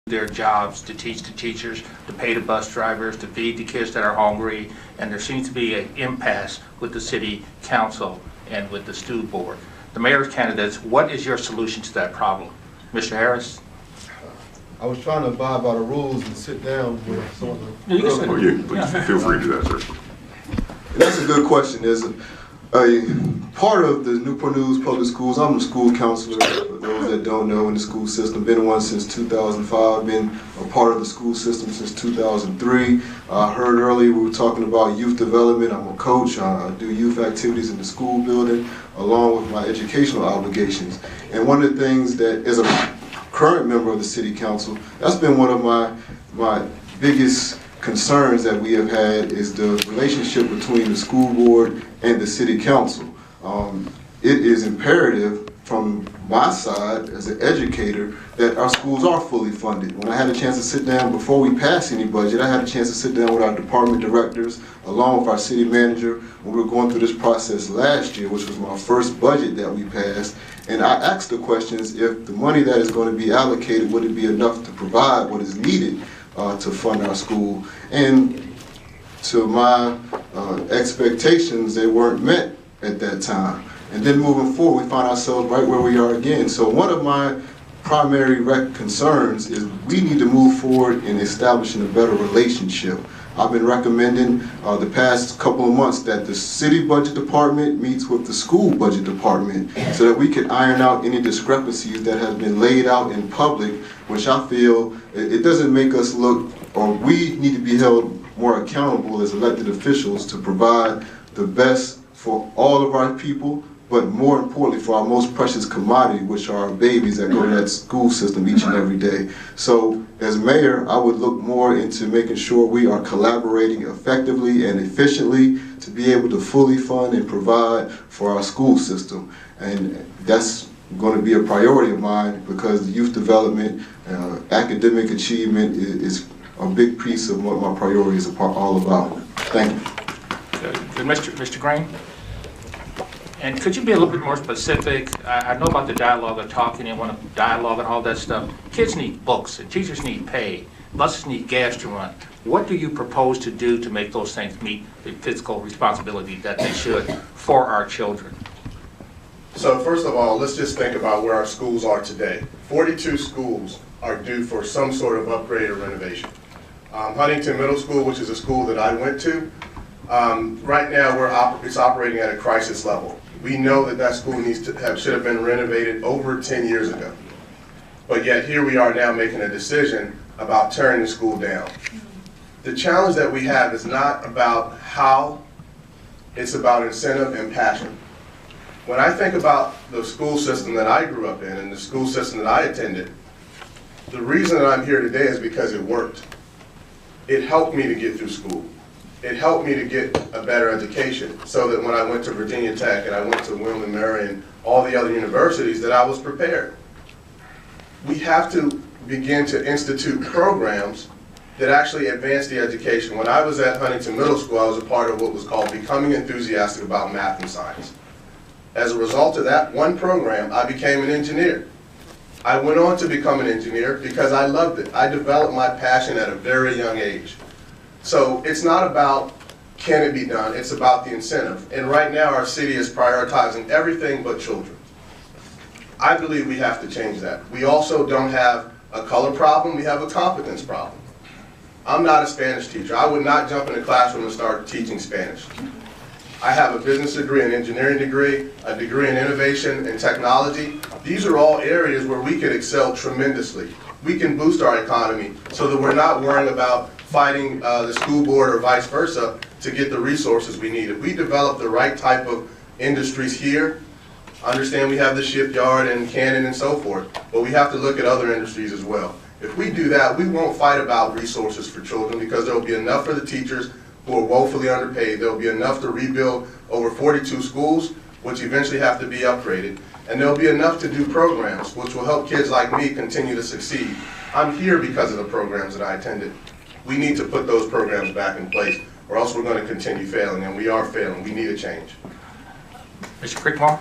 their jobs, to teach the teachers, to pay the bus drivers, to feed the kids that are hungry, and there seems to be an impasse with the city council and with the student board. The mayor's candidates, what is your solution to that problem? Mr. Harris? I was trying to abide by the rules and sit down with some of the... Oh, yeah, feel free to do that, sir. That's a good question. There's a part of the Newport News Public Schools. I'm a school counselor, for those that don't know, in the school system. Been one since 2005, been a part of the school system since 2003. I heard earlier we were talking about youth development. I'm a coach. I do youth activities in the school building, along with my educational obligations. And one of the things that, as a current member of the city council, that's been one of my biggest concerns that we have had, is the relationship between the school board and the city council. It is imperative from my side as an educator that our schools are fully funded. When I had a chance to sit down, before we pass any budget, I had a chance to sit down with our department directors, along with our city manager, when we were going through this process last year, which was my first budget that we passed. And I asked the questions, if the money that is going to be allocated, would it be enough to provide what is needed to fund our school? And to my expectations, they weren't met at that time. And then moving forward, we find ourselves right where we are again. So one of my primary concerns is we need to move forward in establishing a better relationship. I've been recommending the past couple of months that the city budget department meets with the school budget department so that we can iron out any discrepancies that have been laid out in public, which I feel it doesn't make us look, or we need to be held more accountable as elected officials to provide the best for all of our people, but more importantly for our most precious commodity, which are our babies that go to that school system each and every day. So as mayor, I would look more into making sure we are collaborating effectively and efficiently to be able to fully fund and provide for our school system. And that's going to be a priority of mine, because youth development, academic achievement is a big piece of what my priorities are all about. Thank you. Good. Mr. Green? And could you be a little bit more specific? I know about the dialogue of talking and want to dialogue and all that stuff. Kids need books and teachers need pay. Buses need gas to run. What do you propose to do to make those things meet the fiscal responsibility that they should for our children? So first of all, let's just think about where our schools are today. 42 schools are due for some sort of upgrade or renovation. Huntington Middle School, which is a school that I went to, right now it's operating at a crisis level. We know that school should have been renovated over 10 years ago. But yet here we are now making a decision about tearing the school down. The challenge that we have is not about how, it's about incentive and passion. When I think about the school system that I grew up in and the school system that I attended, the reason that I'm here today is because it worked. It helped me to get through school. It helped me to get a better education, so that when I went to Virginia Tech and I went to William & Mary and all the other universities, that I was prepared. We have to begin to institute programs that actually advance the education. When I was at Huntington Middle School, I was a part of what was called Becoming Enthusiastic About Math and Science. As a result of that one program, I became an engineer. I went on to become an engineer because I loved it. I developed my passion at a very young age. So it's not about can it be done, it's about the incentive. And right now our city is prioritizing everything but children. I believe we have to change that. We also don't have a color problem, we have a competence problem. I'm not a Spanish teacher. I would not jump in a classroom and start teaching Spanish. I have a business degree, an engineering degree, a degree in innovation and technology. These are all areas where we could excel tremendously. We can boost our economy so that we're not worrying about fighting the school board or vice versa to get the resources we need. If we develop the right type of industries here, understand we have the shipyard and Cannon and so forth, but we have to look at other industries as well. If we do that, we won't fight about resources for children, because there will be enough for the teachers who are woefully underpaid. There will be enough to rebuild over 42 schools, which eventually have to be upgraded. And there will be enough to do programs, which will help kids like me continue to succeed. I'm here because of the programs that I attended. We need to put those programs back in place, or else we're going to continue failing, and we are failing. We need a change. Mr. Creekmore?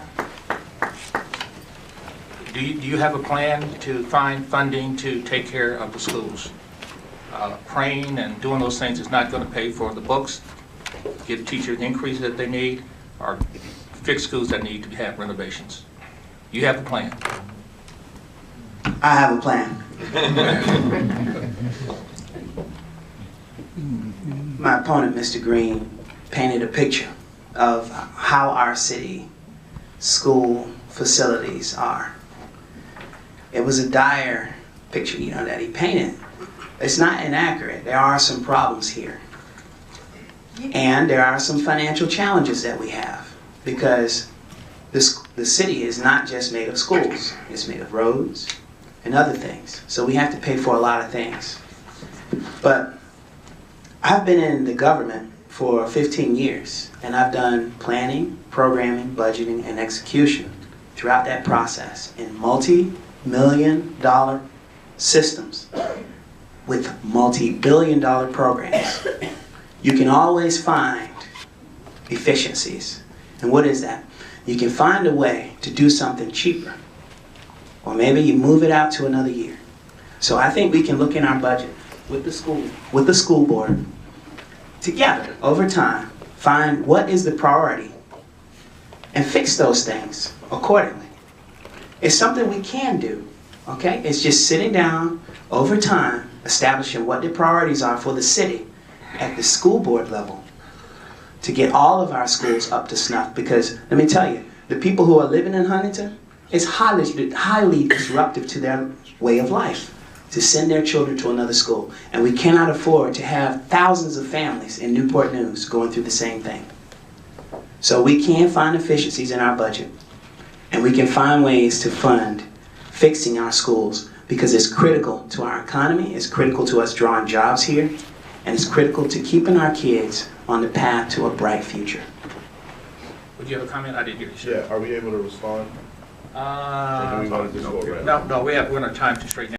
do you have a plan to find funding to take care of the schools? Praying and doing those things is not going to pay for the books, give teachers the increase that they need, or fix schools that need to have renovations. You have a plan. I have a plan. My opponent, Mr. Green, painted a picture of how our city school facilities are. It was a dire picture, that he painted. It's not inaccurate. There are some problems here. And there are some financial challenges that we have, because the city is not just made of schools. It's made of roads and other things. So we have to pay for a lot of things. But I've been in the government for 15 years, and I've done planning, programming, budgeting, and execution throughout that process in multi-million-dollar systems with multi-billion-dollar programs. You can always find efficiencies. And what is that? You can find a way to do something cheaper. Or maybe you move it out to another year. So I think we can look in our budget with the school board, together over time, find what is the priority and fix those things accordingly. It's something we can do, okay? It's just sitting down over time, establishing what the priorities are for the city at the school board level to get all of our schools up to snuff. Because let me tell you, the people who are living in Huntington, it's highly disruptive to their way of life to send their children to another school. And we cannot afford to have thousands of families in Newport News going through the same thing. So we can find efficiencies in our budget, and we can find ways to fund fixing our schools, because it's critical to our economy, it's critical to us drawing jobs here, and it's critical to keeping our kids on the path to a bright future. Would you have a comment? I didn't hear you, sir. Yeah, are we able to respond? Or do we want to just go around? No, we're on a time constraint now.